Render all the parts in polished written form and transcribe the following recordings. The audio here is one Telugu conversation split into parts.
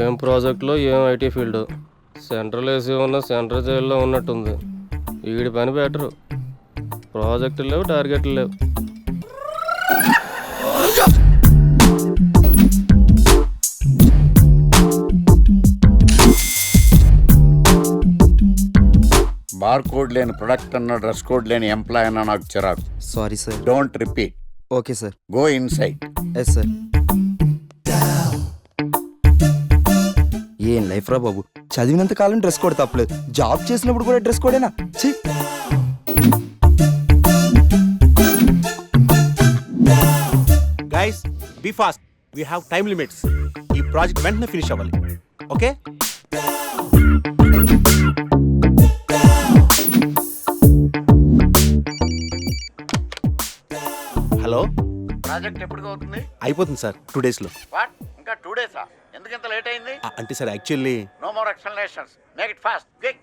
ఏం ప్రాజెక్టులో ఏం ఐటీ ఫీల్డ్. సెంట్రల్ ఏసీ ఉన్న సెంట్రల్ జైల్లో ఉన్నట్టుంది. వీడి పని బెటరు. ప్రాజెక్టులు లేవు, టార్గెట్లు లేవు. బార్ కోడ్ లేని ప్రొడక్ట్ అన్న, డ్రెస్ కోడ్ లేని ఎంప్లాయ్ అన్న నాకు చిరాకు. Sorry sir. Don't repeat. Okay sir. Go inside. Yes sir. ఏం లైఫ్ రా బాబు, చదివినంత కాలం డ్రెస్ కోడ్ తప్పలేదు, జాబ్ చేసినప్పుడు కూడా డ్రెస్ కోడేనా? Guys be fast, we have time limits. ఈ ప్రాజెక్ట్ వెంటనే ఫినిష్ అవ్వాలి. ఓకే. హలో, ప్రాజెక్ట్ ఎప్పుడు అవుతుంది? అయిపోతుంది సార్ 2 days లో. వాట్, ఇంకా 2 days? ఎందుకు ఇంత లేట్ అయింది? అంటే sir actually no more explanations, make it fast, quick.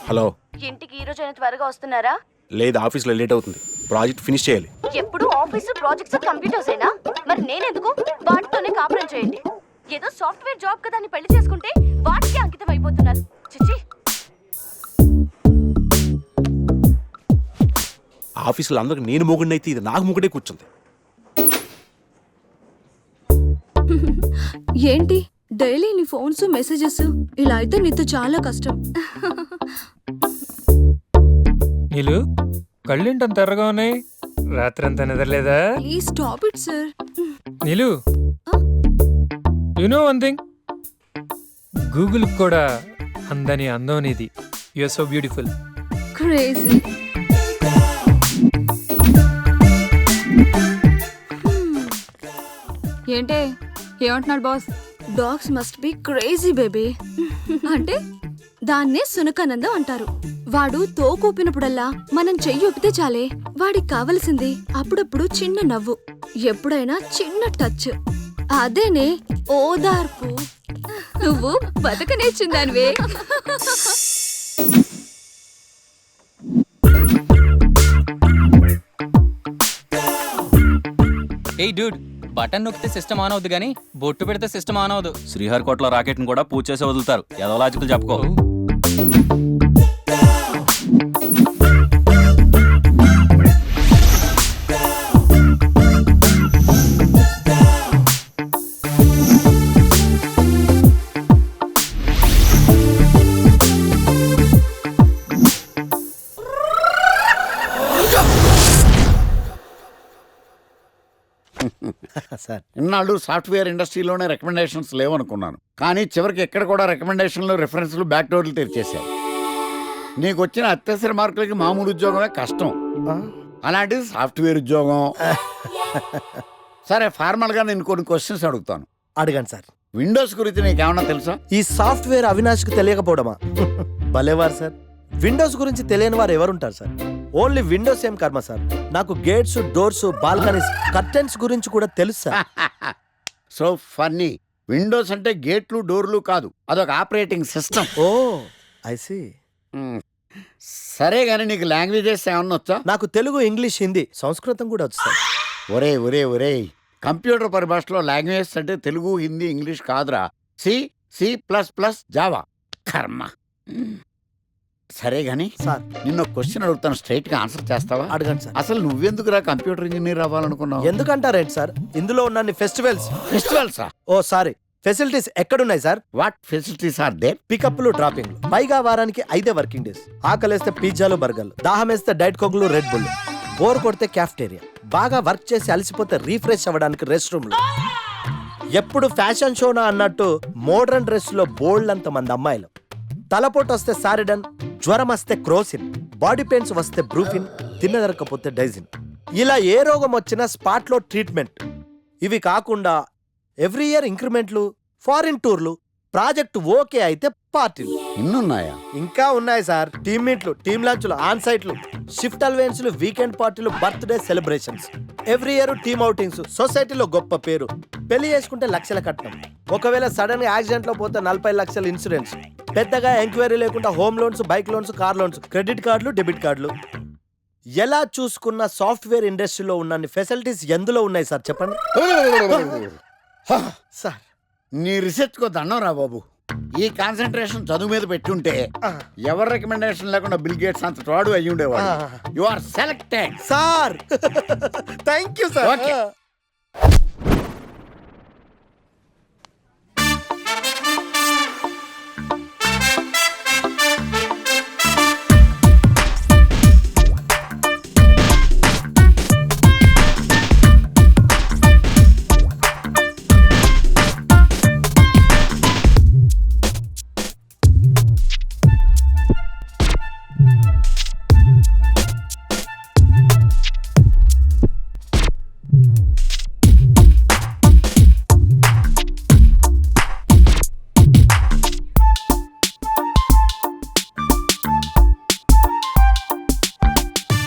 Hello. ఇంటికి ఈ రోజైనా త్వరగా వస్తున్నారా? లేదు, ఆఫీస్లో లేట్ అవుతుంది. ప్రాజెక్ట్ ఫినిష్ చేయాలి. ఎప్పుడు ఆఫీస్ ప్రాజెక్ట్స్ కంప్యూటర్స్ అయినా మరి నేనెందుకు? వాటితోనే కాపురం చేయండి. ఏదో సాఫ్ట్వేర్ జాబ్ కదా అని పెళ్లి చేసుకుంటే వాటికి అంకితం అయిపోతున్నారు. చిచి. ఆఫీసులో అందరికి నేను మొగుడిని అయితే ఇది నాకు మొగుడే కూర్చుంది. ఏంటి డైలీ నీ ఫోన్స్ మెసేజెస్? ఇలా అయితే నీతో చాలా కష్టం. నీలు కళ్ళేంటంత ఎర్రగా ఉన్నాయి? రాత్రంతా నిద్రలేదా? Please stop it sir. Neelu, you know one thing, Google కూడా అందని అందం అనేది. You are so beautiful. Crazy. ఏంటే ఏమంటున్నాడు boss? Dogs must be crazy baby. అంటే దాన్నే సునకానందం అంటారు. వాడు తోకూపినప్పుడల్లా మనం చెయ్యి ఊపితే చాలే, వాడికి కావలసింది అప్పుడప్పుడు చిన్న నవ్వు, ఎప్పుడైనా చిన్న టచ్. అదేనే ఓదార్పు. నువ్వు బతక నేర్చుందానివే. ఏయ్ డూడ్, బటన్ నొక్కితే సిస్టమ్ ఆన్ అవుద్ది కానీ బొట్టు పెడితే సిస్టమ్ ఆన్ అవదు. శ్రీహరికోటలో రాకెట్ని కూడా పూజ చేసి వదులుతారు. ఏదో లాజికల్ చెప్పుకో. సార్, ఇన్నాళ్ళు సాఫ్ట్వేర్ ఇండస్ట్రీలోనే రికమెండేషన్స్ లేవనుకున్నాను, కానీ చివరికి ఎక్కడ కూడా రికమెండేషన్లు, రిఫరెన్స్లు, బ్యాక్ డోర్లు తెరిచేశారు. నీకు వచ్చిన అత్యవసర మార్కులకి మామూలు ఉద్యోగమే కష్టం, అలాంటిది సాఫ్ట్వేర్ ఉద్యోగం. సరే, ఫార్మల్గా నేను కొన్ని క్వశ్చన్స్ అడుగుతాను. అడగండి సార్. విండోస్ గురించి నీకేమన్నా తెలుసా? ఈ సాఫ్ట్వేర్ అవినాష్కి తెలియకపోవడమా? భలేవారు సార్. విండోస్ గురించి తెలియని వారు ఎవరుంటారు సార్? ఓన్లీ విండోస్ ఏం కర్మ సార్, నాకు గేట్స్, డోర్స్, బాల్కనీస్, కర్టెన్స్ గురించి కూడా తెలుసు సార్. So funny. విండోస్ అంటే గేట్లు, డోర్లు కాదు, అదొక operating system. Oh I see. సరే గానీ నీకు లాంగ్వేజెస్ ఏమన్నా వచ్చా? నాకు తెలుగు, ఇంగ్లీష్, హిందీ, సంస్కృతం కూడా వచ్చు సార్. ఒరే కంప్యూటర్ పరిభాషలో లాంగ్వేజెస్ అంటే తెలుగు, హిందీ, ఇంగ్లీష్ కాదురా. C++, Java. కర్మ. సరే గానీ సార్, నిన్న క్వశ్చన్ అడుగుతాను, స్ట్రైట్ గా ఆన్సర్ చేస్తావా? అడగండి సార్. అసలు నువ్వెందుకురా కంప్యూటర్ ఇంజనీర్ అవ్వాలనుకున్నావు? ఎందుకంటారేంటి సార్, ఇందులో ఉన్న ఫెస్టివల్సా? ఓ సారీ, ఫెసిలిటీస్ ఎక్కడున్నాయి sir? What facilities are there? పికప్లు, డ్రాపింగ్లు, పైగా వారానికి 5 వర్కింగ్ డేస్. ఆకలేస్తే పిజ్జాలు, బర్గర్లు, దాహం వేస్తే డైట్ కోక్లు, రెడ్ బుల్, బోర్ కొడితే క్యాఫ్టేరియా, బాగా వర్క్ చేసి అలసిపోతే రీఫ్రెష్ అవ్వడానికి రెస్ట్ రూమ్లు. ఎప్పుడు ఫ్యాషన్ షోనా అన్నట్టు మోడర్న్ డ్రెస్ లో బోల్డ్ అంత మంది అమ్మాయిలు. తలపోటు వస్తే సారిడన్, జ్వరం వస్తే క్రోసిన్, బాడీ పెయిన్స్ వస్తే బ్రూఫిన్, తిన్నదరకపోతే డైజిన్. ఇలా ఏ రోగం వచ్చినా స్పాట్ లో ట్రీట్మెంట్. ఇవి కాకుండా ఎవ్రీ ఇయర్ ఇంక్రిమెంట్లు, ఫారిన్ టూర్లు, ప్రాజెక్ట్ ఓకే అయితే పార్టీలు. ఇన్నున్నాయా? ఇంకా ఉన్నాయి సార్. టీమ్ మీట్లు, టీమ్ లంచ్లు, ఆన్ సైట్లు, షిఫ్ట్ అలవెన్స్లు, వీకెండ్ పార్టీలు, birthday celebrations, every year team outings, సొసైటీలో గొప్ప పేరు, పెళ్లి చేసుకుంటే లక్షల కట్నం, ఒకవేళ సడన్ గా యాక్సిడెంట్ లో పోతే 40 లక్షల ఇన్సూరెన్స్, పెద్దగా ఎంక్వైరీ లేకుండా home loans, bike loans, car loans, credit కార్డులు, డెబిట్ కార్డులు. ఎలా చూసుకున్న సాఫ్ట్వేర్ ఇండస్ట్రీలో ఉన్న ఫెసిలిటీస్ ఎందులో ఉన్నాయి సార్ చెప్పండి సార్. నీ రీసెర్చ్ కో దండం రా బాబు. ఈ కాన్సన్ట్రేషన్ చదువు మీద పెట్టుంటే ఎవరి రికమెండేషన్ లేకుండా బిల్ గేట్స్ అంత తోడు అయ్యి ఉండేవాడు. You are selected sir. Thank you sir. Okay.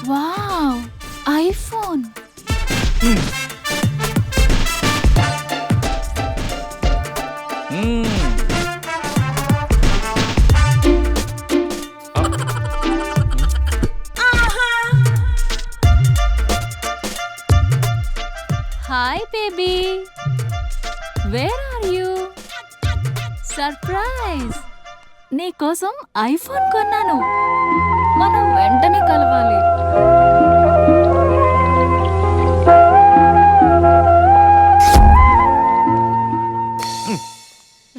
Wow, iPhone. Hi baby, where are you? Surprise, నీకోసం ఐఫోన్ కొన్నాను. మనం వెంటనే కలవాలి.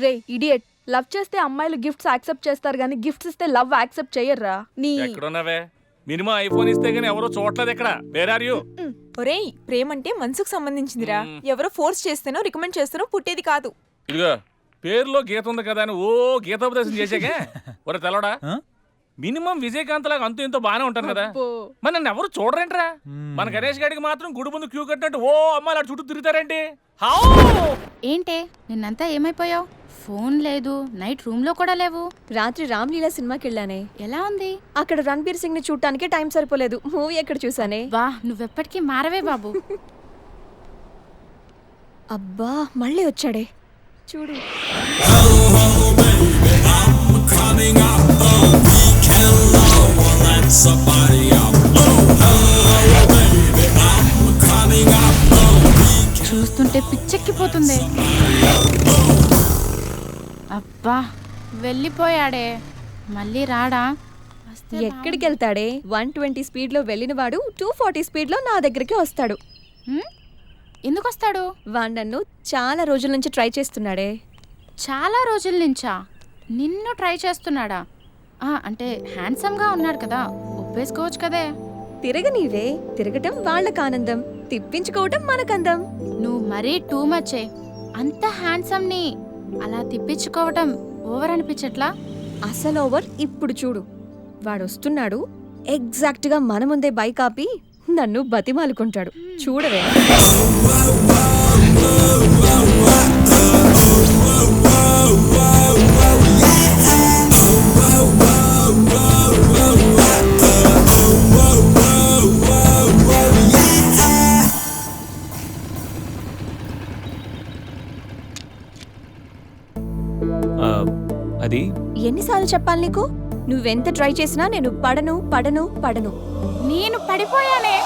రే ఇడియట్, లవ్ చేస్తే అమ్మాయిలు గిఫ్ట్స్ యాక్సెప్ట్ చేస్తారు కానీ గిఫ్ట్స్ ఇస్తే లవ్ యాక్సెప్ట్ చెయ్యర్రా. నీ ఎక్కడున్నావే? మినిమం ఐఫోన్ ఇస్తే గానీ ఎవరో చూడలేదు ఇక్కడ. Where are you? ఒరేయ్, ప్రేమంటే మనసుకు సంబంధించిందిరా. ఎవరో ఫోర్స్ చేస్తేనో రికమెండ్ చేస్తేనో పుట్టేది కాదు. ఇదిగో పేరులో గీత ఉంది కదా అని ఓ గీతోపదేశం చేసాకే ఒరే తెలవడా? మినిమం విజయకాంత్ లాగా అంతూ ఇంతో బానే ఉంటాను కదా. మరి నన్ను ఎవరు చూడరేంట్రా? మన గణేష్ గాడికి మాత్రం గుడి ముందు క్యూ కట్టినట్టు ఓ అమ్మాయిలు అటు చుట్టూ తిరుగుతారేంటి? హౌ ఏంటే నిన్నంతా ఏమైపోయావు? ఫోన్ లేదు, నైట్ రూమ్ లో కూడా లేవు. రాత్రి రామ్లీలా సినిమాకి వెళ్ళానే. ఎలా ఉంది? అక్కడ రణబీర్ సింగ్ ని చూడటానికి టైం సరిపోలేదు. మూవీ ఎక్కడ చూసానే. వా, నువ్వెప్పటికీ మారవే బాబు. అబ్బా మళ్ళీ వచ్చాడే చూడు. చూస్తుంటే పిచ్చెక్కిపోతుంది. అబ్బా వెళ్ళిపోయాడే, మళ్ళీ రాడా? ఎక్కడికి వెళ్తాడే? 120 స్పీడ్ లో వెళ్ళిన వాడు 240 స్పీడ్ లో నా దగ్గరికి వస్తాడు. ఎందుకు వస్తాడు? వాడు నన్ను చాలా రోజుల నుంచి ట్రై చేస్తున్నాడే. చాలా రోజుల నుంచా? నిన్ను ట్రై చేస్తున్నాడా? అంటే హ్యాండ్సమ్ గా ఉన్నాడు కదా, ఒప్పేసుకోవచ్చు కదే. తిరగనీవే, తిరగటం వాళ్ళకి ఆనందం, తిప్పించుకోవటం మనకందం. నువ్వు మరీ టూ మచ్చే. అంత హ్యాండ్సమ్ ని అలా తిప్పించుకోవటం ఓవర్ అనిపించట్లా? అసలు ఓవర్. ఇప్పుడు చూడు, వాడు వస్తున్నాడు. ఎగ్జాక్ట్ గా మన ముందే బైక్ ఆపి నన్ను బతిమాలుకుంటాడు. చూడవే. అది ఎన్నిసార్లు చెప్పాలి నీకు? నువ్వెంత ట్రై చేసినా నేను పడను పడను పడను. నేను పడిపోయానే.